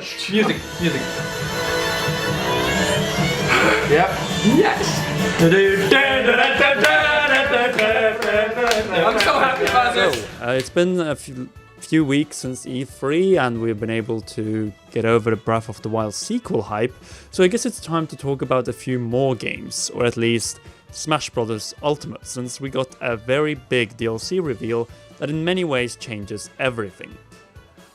Music. Yep. Yes. I'm so happy about this. It's been a few weeks since E3 and we've been able to get over the Breath of the Wild sequel hype, so I guess it's time to talk about a few more games, or at least Smash Bros. Ultimate, since we got a very big DLC reveal that in many ways changes everything.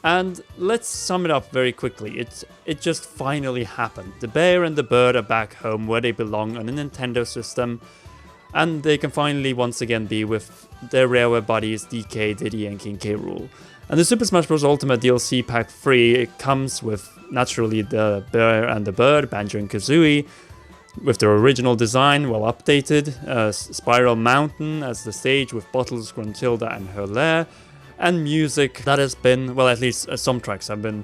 And let's sum it up very quickly. It just finally happened. The bear and the bird are back home where they belong on a Nintendo system, and they can finally once again be with their Rareware buddies DK, Diddy and King K. Rool. And the Super Smash Bros. Ultimate DLC Pack 3, it comes with naturally the bear and the bird, Banjo and Kazooie, with their original design, well updated, Spiral Mountain as the stage with Bottles, Gruntilda and her lair, and music that has been, well, at least some tracks have been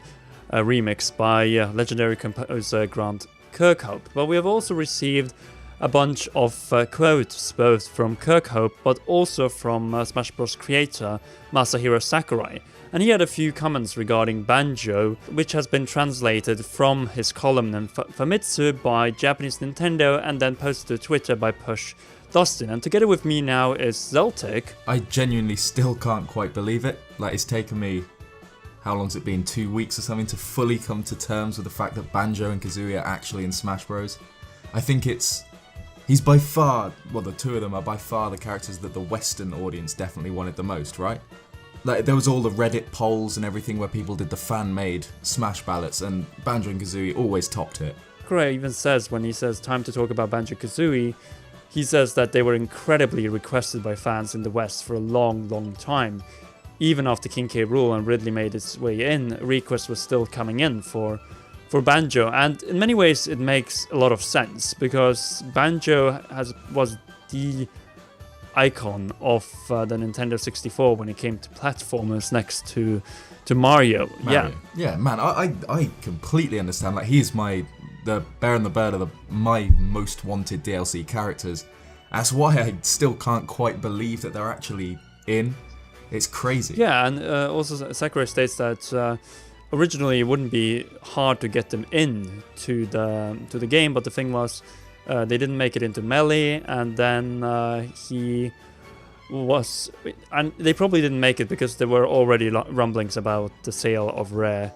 remixed by legendary composer Grant Kirkhope. But we have also received a bunch of quotes, both from Kirkhope but also from Smash Bros. Creator Masahiro Sakurai. And he had a few comments regarding Banjo, which has been translated from his column in Famitsu by Japanese Nintendo and then posted to Twitter by Push Dustin. And together with me now is Zeltik. I genuinely still can't quite believe it. Like, it's taken me, how long's it been, 2 weeks or something, to fully come to terms with the fact that Banjo and Kazooie are actually in Smash Bros. I think he's by far, well, the two of them are by far the characters that the Western audience definitely wanted the most, right? Like, there was all the Reddit polls and everything where people did the fan-made Smash ballots, and Banjo and Kazooie always topped it. Sakurai even says, when he says time to talk about Banjo-Kazooie, he says that they were incredibly requested by fans in the West for a long time. Even after King K. Rool and Ridley made its way in, requests were still coming in for Banjo, and in many ways it makes a lot of sense, because Banjo was the icon of the Nintendo 64 when it came to platformers next to Mario. Yeah, man, I completely understand. Like, he's the Bear and the Bird are my most wanted DLC characters. That's why I still can't quite believe that they're actually in. It's crazy. Yeah, and also Sakurai states that originally it wouldn't be hard to get them in to the game, but the thing was they didn't make it into Melee, and then they probably didn't make it because there were already rumblings about the sale of Rareware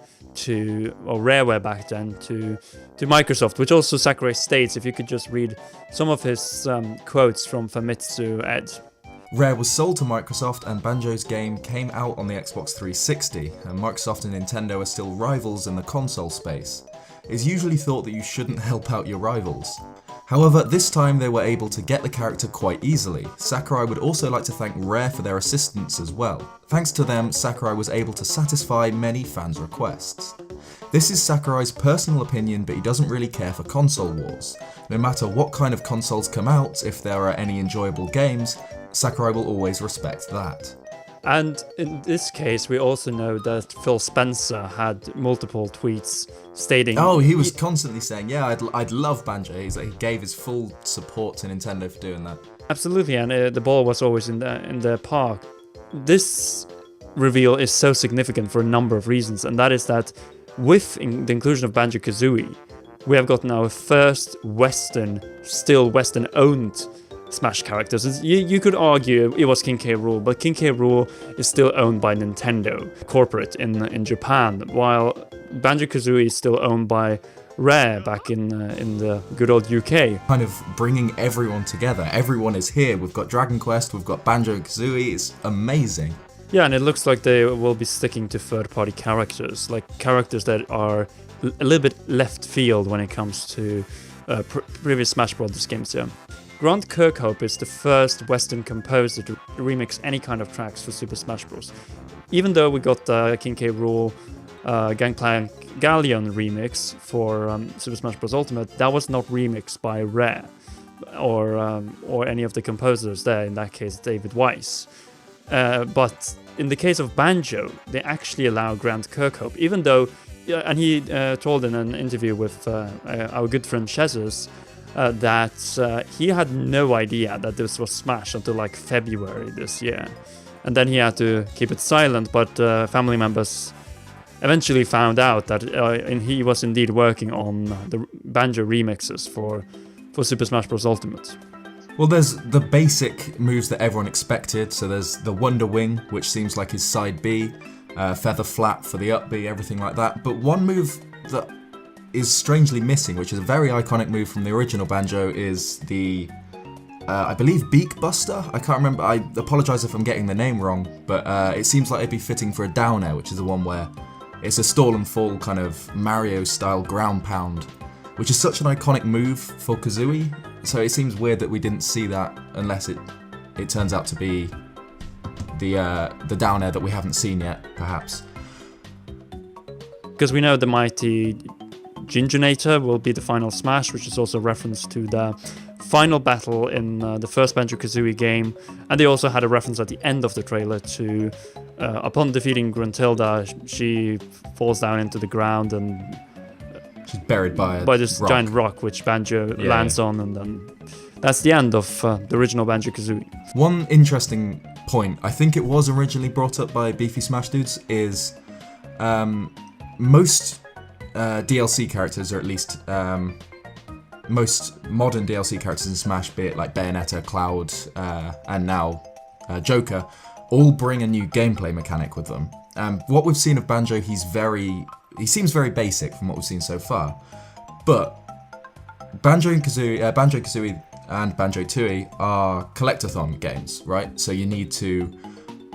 back then to Microsoft, which also Sakurai states, if you could just read some of his quotes from Famitsu Ed. Rare was sold to Microsoft, and Banjo's game came out on the Xbox 360, and Microsoft and Nintendo are still rivals in the console space. It's usually thought that you shouldn't help out your rivals. However, this time they were able to get the character quite easily. Sakurai would also like to thank Rare for their assistance as well. Thanks to them, Sakurai was able to satisfy many fans' requests. This is Sakurai's personal opinion, but he doesn't really care for console wars. No matter what kind of consoles come out, if there are any enjoyable games, Sakurai will always respect that. And in this case, we also know that Phil Spencer had multiple tweets stating... Oh, he was constantly saying, yeah, I'd love Banjo. He gave his full support to Nintendo for doing that. Absolutely, and the ball was always in the park. This reveal is so significant for a number of reasons, and that is that with the inclusion of Banjo-Kazooie, we have gotten our first still Western-owned Smash characters. You could argue it was King K. Rool, but King K. Rool is still owned by Nintendo corporate in Japan, while Banjo-Kazooie is still owned by Rare back in the good old UK. Kind of bringing everyone together. Everyone is here. We've got Dragon Quest, we've got Banjo-Kazooie. It's amazing. Yeah, and it looks like they will be sticking to third-party characters, like characters that are a little bit left field when it comes to previous Smash Bros. Games. Yeah. Grant Kirkhope is the first Western composer to remix any kind of tracks for Super Smash Bros. Even though we got the King K. Rool Gangplank Galleon remix for Super Smash Bros. Ultimate, that was not remixed by Rare or any of the composers there, in that case David Weiss. But in the case of Banjo, they actually allow Grant Kirkhope, even though, and he told in an interview with our good friend Chezus, that he had no idea that this was Smash until like February this year. And then he had to keep it silent, but family members eventually found out that he was indeed working on the banjo remixes for Super Smash Bros. Ultimate. Well, there's the basic moves that everyone expected. So there's the Wonder Wing, which seems like his side B, Feather Flap for the up B, everything like that. But one move that is strangely missing, which is a very iconic move from the original Banjo, is the, I believe, Beak Buster? I can't remember. I apologise if I'm getting the name wrong, but it seems like it'd be fitting for a down air, which is the one where it's a stall and fall kind of Mario-style ground pound, which is such an iconic move for Kazooie. So it seems weird that we didn't see that unless it turns out to be the down air that we haven't seen yet, perhaps. Because we know the mighty Ginginator will be the final smash, which is also a reference to the final battle in the first Banjo-Kazooie game. And they also had a reference at the end of the trailer to, upon defeating Gruntilda, she falls down into the ground and she's buried by this giant rock, which Banjo lands on, and then that's the end of the original Banjo-Kazooie. One interesting point, I think it was originally brought up by Beefy Smash Dudes, is most DLC characters, or at least most modern DLC characters in Smash, be it like Bayonetta, Cloud, and now Joker, all bring a new gameplay mechanic with them. What we've seen of Banjo, he seems very basic from what we've seen so far, but Banjo-Kazooie and Banjo-Tooie are collectathon games, right? So you need to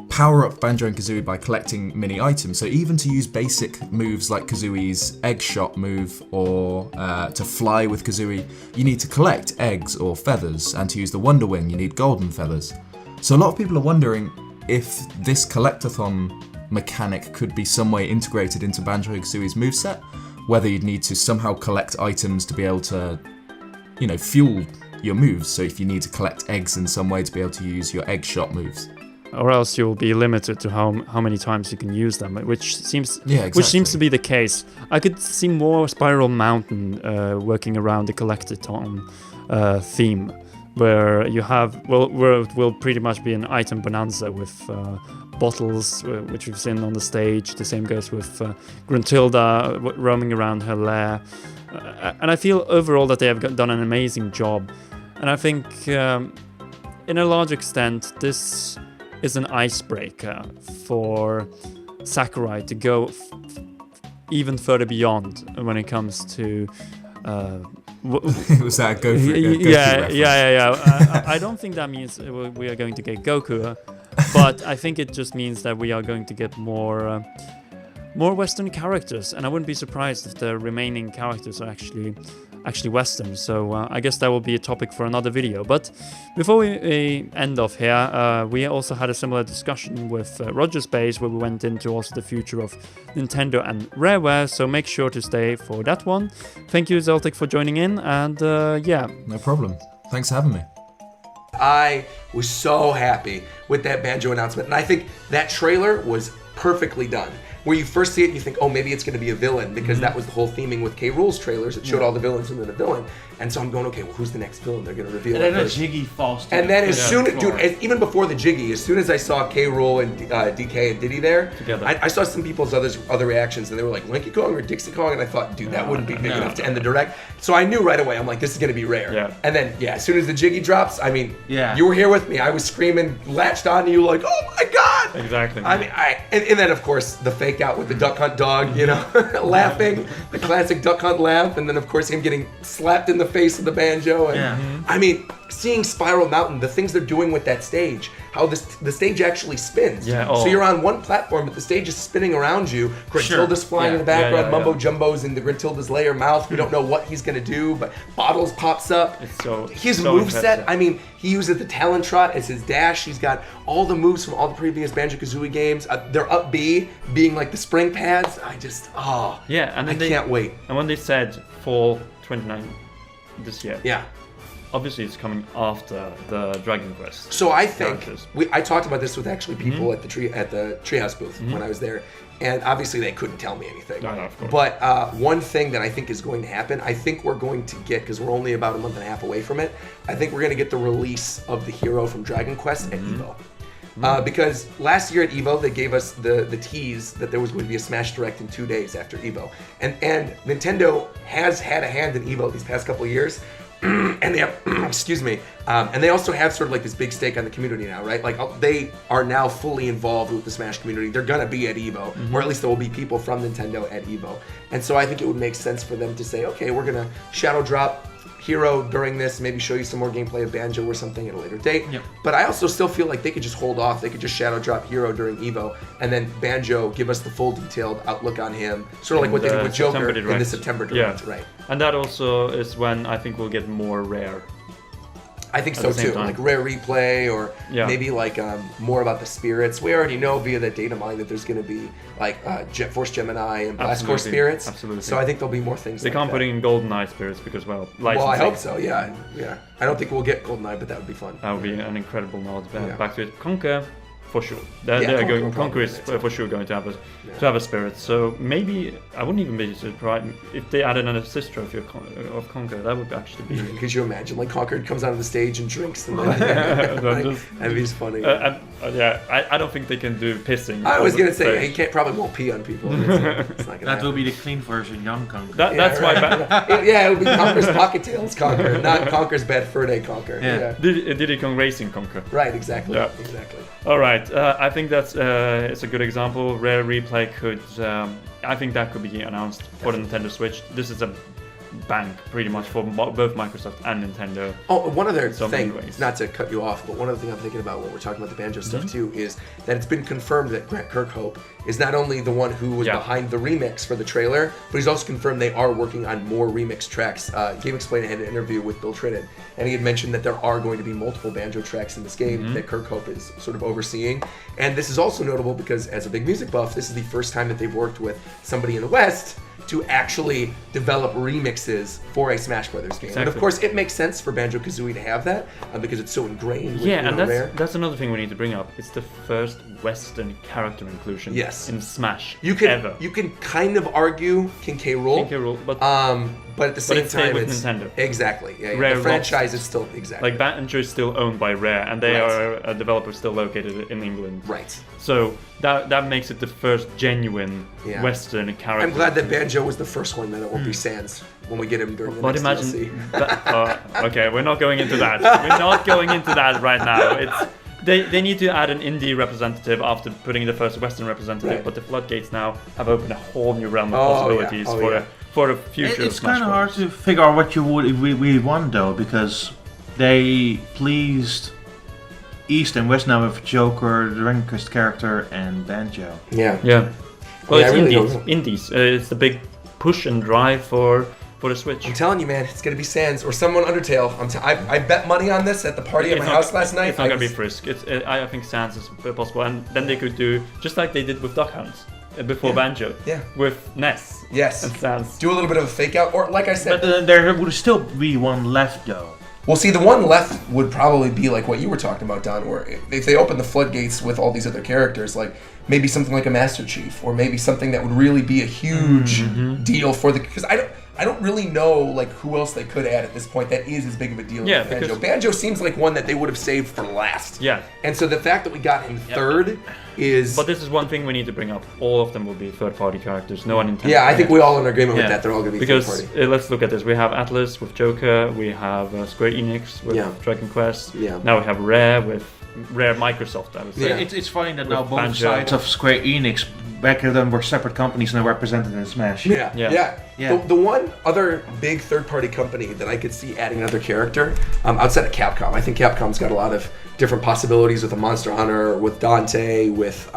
power up Banjo and Kazooie by collecting mini items. So even to use basic moves like Kazooie's egg shot move, or to fly with Kazooie, you need to collect eggs or feathers, and to use the Wonder Wing, you need golden feathers. So a lot of people are wondering if this collectathon mechanic could be some way integrated into Banjo-Kazooie's moveset, whether you'd need to somehow collect items to be able to, fuel your moves. So if you need to collect eggs in some way to be able to use your egg shot moves. Or else you'll be limited to how many times you can use them, which seems to be the case. I could see more Spiral Mountain working around the collectathon theme, where you have, where it will pretty much be an item bonanza with bottles, which we've seen on the stage. The same goes with Gruntilda roaming around her lair. And I feel overall that they have done an amazing job. And I think, in a large extent, this is an icebreaker for Sakurai to go even further beyond when it comes to... Was that a Goku reference? I don't think that means we are going to get Goku, but I think it just means that we are going to get more Western characters, and I wouldn't be surprised if the remaining characters are actually Western. So I guess that will be a topic for another video. But before we end off here, we also had a similar discussion with Rogersbase, where we went into also the future of Nintendo and Rareware, so make sure to stay for that one. Thank you, Zeltik, for joining in, and no problem. Thanks for having me. I was so happy with that Banjo announcement, and I think that trailer was perfectly done. Where you first see it and you think, oh, maybe it's going to be a villain, because that was the whole theming with K. Rool's trailers. It showed all the villains and then a villain. And so I'm going, okay, well, who's the next villain they're going to reveal? And then a Jiggy falls to and then as soon as, dude, even before the Jiggy, as soon as I saw K. Rool and DK and Diddy there, I saw some people's other reactions, and they were like, Linky Kong or Dixie Kong? And I thought, dude, that wouldn't be big enough to end the direct. So I knew right away, I'm like, this is going to be rare. Yeah. And then, as soon as the Jiggy drops, I mean, you were here with me. I was screaming, latched on to you like, oh my God! Exactly. I mean, and then, of course, the fake out with the Duck Hunt dog, laughing, the classic Duck Hunt laugh, and then, of course, him getting slapped in the face with the banjo. And I mean, seeing Spiral Mountain, the things they're doing with that stage, how the stage actually spins. So you're on one platform, but the stage is spinning around you. Gruntilda's flying in the background, Mumbo Jumbo's in the Gruntilda's lair mouth. We don't know what he's gonna do, but Bottles pops up. His moveset, I mean, he uses the Talon Trot as his dash. He's got all the moves from all the previous Banjo-Kazooie games. Their up B being like the spring pads. I just, and I can't wait. And when they said fall 29 this year, obviously it's coming after the Dragon Quest. So I think I talked about this with actually people at the Treehouse booth when I was there, and obviously they couldn't tell me anything. No, of course. But one thing that I think is going to happen, I think we're going to get, because we're only about a month and a half away from it, I think we're going to get the release of the hero from Dragon Quest at EVO. Because last year at EVO, they gave us the tease that there was going to be a Smash Direct in 2 days after EVO. And Nintendo has had a hand in EVO these past couple of years. And they have, and they also have sort of like this big stake on the community now, right? Like they are now fully involved with the Smash community. They're gonna be at EVO, or at least there will be people from Nintendo at EVO. And so I think it would make sense for them to say, okay, we're gonna shadow drop Hero during this, maybe show you some more gameplay of Banjo or something at a later date. Yep. But I also still feel like they could just hold off. They could just shadow drop Hero during EVO, and then Banjo give us the full detailed outlook on him, sort of like what they did with Joker in the September Direct, right? And that also is when I think we'll get more Rare. I think so too, like rare replay or maybe like more about the spirits. We already know via that data mine that there's going to be like Jet Force Gemini and Blast Core spirits. Absolutely. So I think there'll be more things. They can't put in GoldenEye spirits because licensing. Well, I hope so. Yeah. I don't think we'll get GoldenEye, but that would be fun. That would be an incredible nod back to it. Conker. For sure, Conker is for sure going to have a spirit. So maybe I wouldn't even be surprised if they added an assist trophy of Conker. That would actually be. Could you imagine, like Conker comes onto the stage and drinks, and then that'd be funny. I don't think they can do pissing. I was gonna say he probably won't pee on people. It's not gonna that will be the clean version, young Conker. That's why. It would be Conker's Pocket Tails Conker, not Conker's Bad Fur Day Conker. Yeah. Diddy Kong Racing Conker. Right. Exactly. Yeah. Exactly. All right, I think that's it's a good example. Rare replay could, I think that could be announced for the Nintendo Switch. This is a bank pretty much for both Microsoft and Nintendo. Oh, one other thing, not to cut you off, but one other thing I'm thinking about when we're talking about the Banjo stuff too is that it's been confirmed that Grant Kirkhope is not only the one who was behind the remix for the trailer, but he's also confirmed they are working on more remix tracks. Game Explainer had an interview with Bill Trinen, and he had mentioned that there are going to be multiple Banjo tracks in this game that Kirkhope is sort of overseeing. And this is also notable because as a big music buff, this is the first time that they've worked with somebody in the West to actually develop remixes for a Smash Brothers game. And of course, it makes sense for Banjo-Kazooie to have that because it's so ingrained with that's another thing we need to bring up. It's the first Western character inclusion in Smash ever. You can kind of argue King K. Rool, but at the same time, with Nintendo. Exactly. The franchise is still like Banjo is still owned by Rare, and they are a developer still located in England. Right. So that makes it the first genuine Western character. I'm glad that Banjo was the first one, that it won't be Sans when we get him during the next DLC. Okay, we're not going into that. We're not going into that right now. They need to add an indie representative after putting the first Western representative, but the floodgates now have opened a whole new realm of possibilities for a future. It's kind of hard to figure out what you would really want though, because they pleased East and West now with Joker, the Dragon Quest character, and Banjo. Yeah. Well, it's indies. It's the big push and drive for the Switch. I'm telling you, man, it's gonna be Sans or someone Undertale. I bet money on this at the party at my house last night. It's not gonna be Frisk. I think Sans is possible, and then they could do just like they did with Duck Hounds before Banjo. With Ness. Yes. And Sans. Do a little bit of a fake out, or like I said. But there would still be one left though. Well, see, the one left would probably be like what you were talking about, Don, where if they open the floodgates with all these other characters, like maybe something like a Master Chief, or maybe something that would really be a huge deal for the... Because I don't really know like who else they could add at this point that is as big of a deal as Banjo. Banjo seems like one that they would have saved for last. Yeah. And so the fact that we got him third is... But this is one thing we need to bring up. All of them will be third-party characters. No one intended. Yeah, I think we all are in agreement with that. They're all going to be third-party. Because let's look at this. We have Atlas with Joker. We have Square Enix with Dragon Quest. Yeah. Now we have Rare with Rare Microsoft, I would say. Yeah. It's funny that now both Banjo. sides of Square Enix, back then were separate companies, now represented in Smash. Yeah. The one other big third-party company that I could see adding another character outside of Capcom, I think Capcom's got a lot of different possibilities with a Monster Hunter, with Dante, with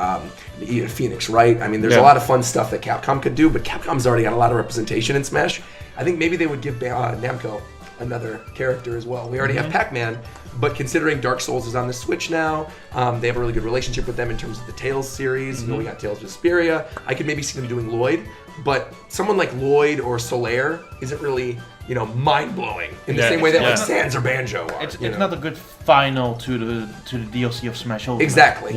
Phoenix, right? I mean, there's a lot of fun stuff that Capcom could do, but Capcom's already got a lot of representation in Smash. I think maybe they would give Namco another character as well. We already have Pac-Man, but considering Dark Souls is on the Switch now, they have a really good relationship with them in terms of the Tales series. You know, we got Tales of Vesperia. I could maybe see them doing Lloyd, but someone like Lloyd or Solaire isn't really mind-blowing in the same way that like Sans or Banjo are. It's not a good final to the DLC of Smash Ultimate. Exactly.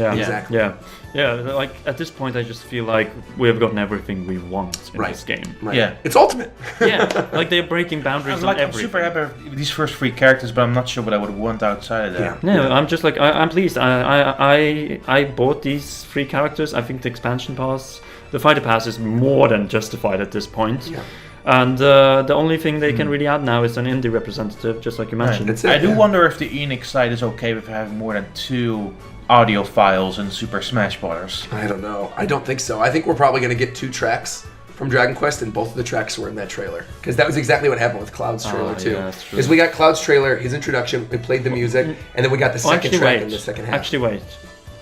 Yeah, like at this point I just feel like we have gotten everything we want in this game. Right. Yeah. It's ultimate. Like they're breaking boundaries on I'm everything. super happy with these first 3 characters, but I'm not sure what I would want outside of that. No, I'm just like I'm pleased. I bought these 3 characters. I think the expansion pass, the fighter pass, is more than justified at this point. Yeah. And the only thing they can really add now is an indie representative, just like you mentioned. That's it, I do wonder if the Enix side is okay with having more than 2 audio files in Super Smash Bros. I don't know. I don't think so. I think we're probably going to get 2 tracks from Dragon Quest, and both of the tracks were in that trailer. Because that was exactly what happened with Cloud's trailer too. Yeah, that's true. Is we got Cloud's trailer, his introduction, we played the music, and then we got the second track in the second half. Actually, wait.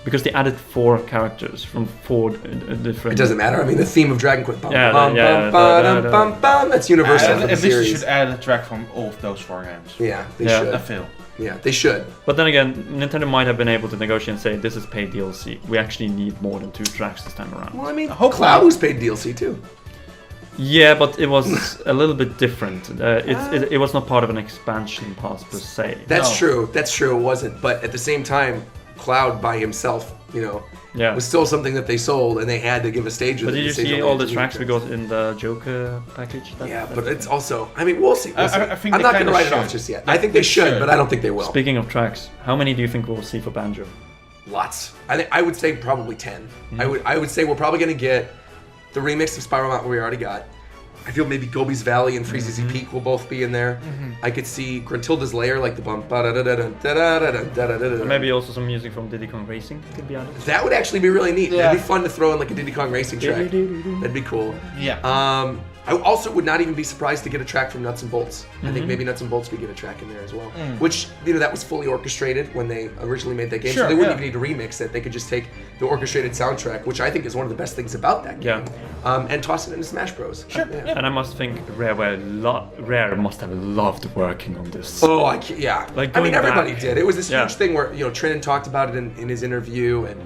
Because they added 4 characters from 4 different... It doesn't matter. I mean, the theme of Dragon Quest. That's universal for the At least you series. should add a track from all of those 4 games. Yeah, they should. I feel. Yeah, they should. But then again, Nintendo might have been able to negotiate and say, this is paid DLC. We actually need more than 2 tracks this time around. Well, I mean, Cloud was paid DLC too. Yeah, but it was a little bit different. It was not part of an expansion pass per se. That's true. That's true. It wasn't. But at the same time, Cloud by himself, was still something that they sold, and they had to give a stage. But did you see all the tracks we got in the Joker package? But it's also. I mean, we'll see. I think I'm not going to write it off just yet. I think they should, but I don't think they will. Speaking of tracks, how many do you think we'll see for Banjo? Lots. I would say probably 10. I would say we're probably going to get the remix of Spiral Mountain we already got. I feel maybe Gobi's Valley and Freeze's Peak will both be in there. I could see Gruntilda's Lair, like the bump. Maybe also some music from Diddy Kong Racing could be added. That would actually be really neat. Yeah. That'd be fun to throw in like a Diddy Kong Racing track. That'd be cool. Yeah. I also would not even be surprised to get a track from Nuts and Bolts. I think maybe Nuts and Bolts could get a track in there as well. Which, that was fully orchestrated when they originally made that game. Sure, so they wouldn't even need to remix it. They could just take the orchestrated soundtrack, which I think is one of the best things about that game, and toss it into Smash Bros. Sure. And I must think Rare must have loved working on this. Oh, Like I mean, everybody back. did. It was this huge thing where, Trinan talked about it in his interview, and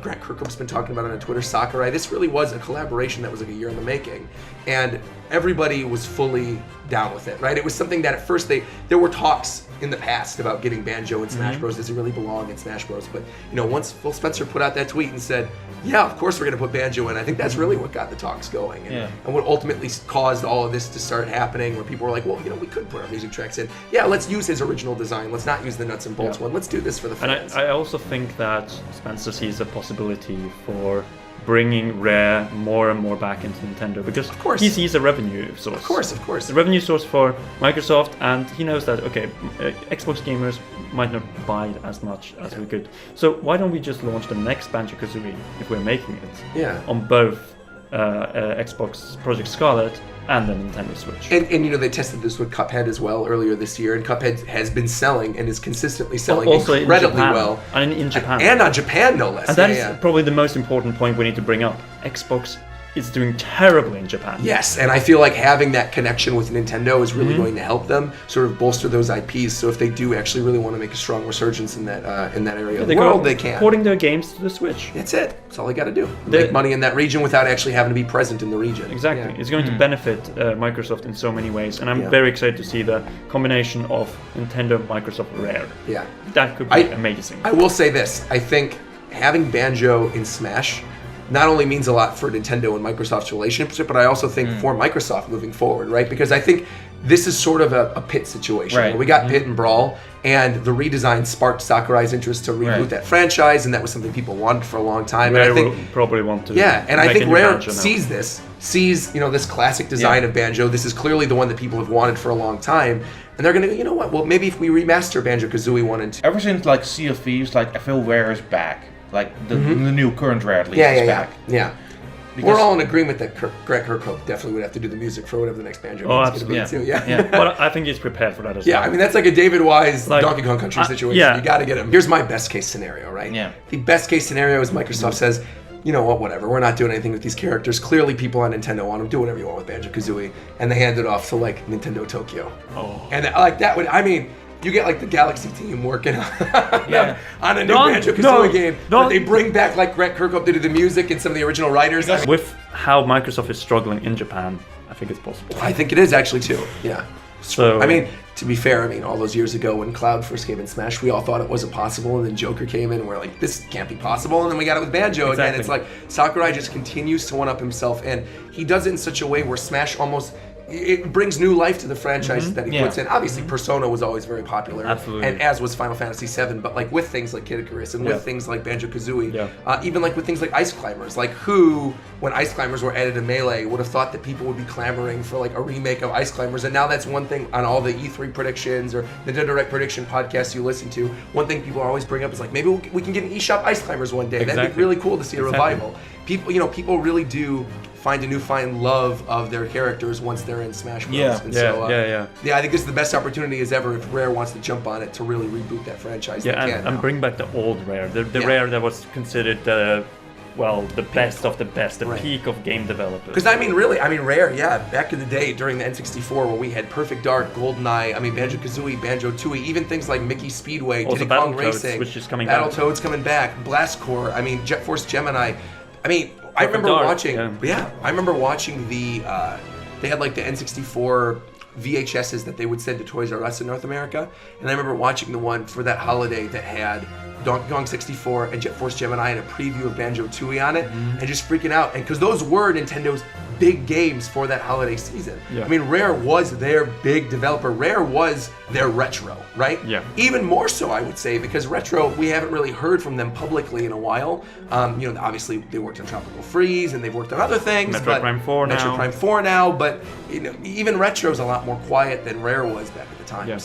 Grant Kirkhope's been talking about it on Twitter. Sakurai. This really was a collaboration that was like a year in the making. And everybody was fully down with it, right? It was something that at first there were talks in the past about getting Banjo in Smash Bros. Does it really belong in Smash Bros? But once Phil Spencer put out that tweet and said, yeah, of course we're going to put Banjo in, I think that's really what got the talks going, and what ultimately caused all of this to start happening, where people were like, well, we could put our music tracks in. Yeah, let's use his original design. Let's not use the Nuts and Bolts one. Let's do this for the fans. And I also think that Spencer sees a possibility for bringing Rare more and more back into Nintendo, because of course he sees a revenue source. Of course. The revenue source for Microsoft, and he knows that Xbox gamers might not buy it as much as we could. So why don't we just launch the next Banjo-Kazooie, if we're making it, on both Xbox Project Scarlet and the Nintendo Switch. And they tested this with Cuphead as well earlier this year, and Cuphead has been selling and is consistently selling also incredibly in Japan, well. And in Japan. And on Japan, no less. And that is probably the most important point we need to bring up. Xbox is doing terribly in Japan. Yes, and I feel like having that connection with Nintendo is really going to help them sort of bolster those IPs. So if they do actually really want to make a strong resurgence in that area of the world, they can. Porting their games to the Switch. That's it. That's all they got to do. Make money in that region without actually having to be present in the region. Exactly. It's going to benefit Microsoft in so many ways, and I'm very excited to see the combination of Nintendo, Microsoft, Rare. Yeah. That could be amazing. I will say this. I think having Banjo in Smash not only means a lot for Nintendo and Microsoft's relationship, but I also think for Microsoft moving forward, right? Because I think this is sort of a Pit situation. Right. Where we got Pit and Brawl, and the redesign sparked Sakurai's interest to reboot that franchise, and that was something people wanted for a long time. Rare and I think will probably want to. Yeah, and I make think a new Rare Banjo now. sees this classic design of Banjo. This is clearly the one that people have wanted for a long time. And they're gonna go, you know what? Well, maybe if we remaster Banjo-Kazooie 1 and 2. Ever since like Sea of Thieves, I feel Rare is back. The new current Rare at least is back. Yeah. Because we're all in agreement that Grant Kirkhope definitely would have to do the music for whatever the next Banjo game is going to be too. Yeah. But I think he's prepared for that as well. Yeah, I mean, that's like a David Wise Donkey Kong Country situation. Yeah. You got to get him. Here's my best case scenario, right? Yeah. The best case scenario is Microsoft says, you know what, whatever, we're not doing anything with these characters. Clearly people on Nintendo want them, do whatever you want with Banjo-Kazooie. And they hand it off to Nintendo Tokyo. Oh. And that would, you get the Galaxy team working on a new Banjo-Kazooie game. But they bring back Grant Kirkhope to do the music and some of the original writers. With how Microsoft is struggling in Japan, I think it's possible. I think it is actually too. Yeah. So I mean, to be fair, I mean, all those years ago when Cloud first came in Smash, we all thought it wasn't possible, and then Joker came in, and we're like, this can't be possible, and then we got it with Banjo again. It's like Sakurai just continues to one-up himself, and he does it in such a way where Smash almost it brings new life to the franchise that he puts in. Obviously, Persona was always very popular, and as was Final Fantasy VII. But like with things like Kid Icarus and with things like Banjo-Kazooie, even like with things like Ice Climbers, like who, when Ice Climbers were added to Melee, would have thought that people would be clamoring for like a remake of Ice Climbers, and now that's one thing on all the E3 predictions or the Direct Prediction podcasts you listen to. One thing people always bring up is like maybe we can get an eShop Ice Climbers one day. That'd be really cool to see a revival. People, people really do find a newfound love of their characters once they're in Smash Bros. Yeah, and yeah. I think this is the best opportunity as ever if Rare wants to jump on it to really reboot that franchise. Yeah, and bring back the old Rare, the Rare that was considered the best of the best, the peak of game developers. Because Rare, back in the day during the N64 where we had Perfect Dark, GoldenEye, Banjo-Kazooie, Banjo-Tooie, even things like Mickey Speedway, also Diddy Kong Racing, which is coming back. Battletoads coming back, Blast Corps, Jet Force Gemini. I remember watching. I remember watching the. They had like the N64 VHSs that they would send to Toys R Us in North America, and I remember watching the one for that holiday that had Donkey Kong 64 and Jet Force Gemini and a preview of Banjo-Tooie on it, and just freaking out. And because those were Nintendo's big games for that holiday season. Yeah. Rare was their big developer. Rare was their retro, right? Yeah. Even more so, I would say, because retro, we haven't really heard from them publicly in a while. Obviously they worked on Tropical Freeze and they've worked on other things. Metroid Prime 4 now, but even retro's a lot more quiet than Rare was back at the time. Yeah.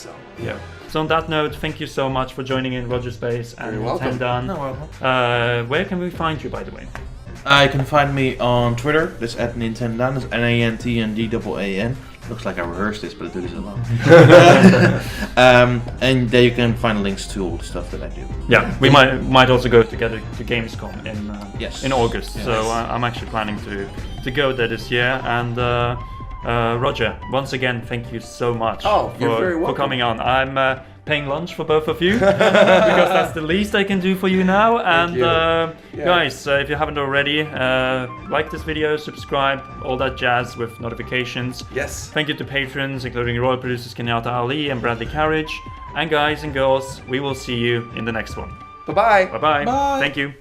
So on that note, thank you so much for joining in Rogersbase and Tendan. No, welcome. Where can we find you, by the way? You can find me on Twitter. That's at Nintendan. That's NANTNDAAN. Looks like I rehearsed this, but I do this a lot. And there you can find links to all the stuff that I do. Yeah, we might also go together to Gamescom in August. Yes. So I'm actually planning to go there this year. And Roger, once again, thank you so much you're very welcome. for coming on. I'm paying lunch for both of you because that's the least I can do for you now. And guys, if you haven't already, like this video, subscribe, all that jazz with notifications. Yes. Thank you to patrons, including royal producers Kenyatta Ali and Bradley Carriage. And guys and girls, we will see you in the next one. Bye-bye. Bye-bye. Bye. Thank you.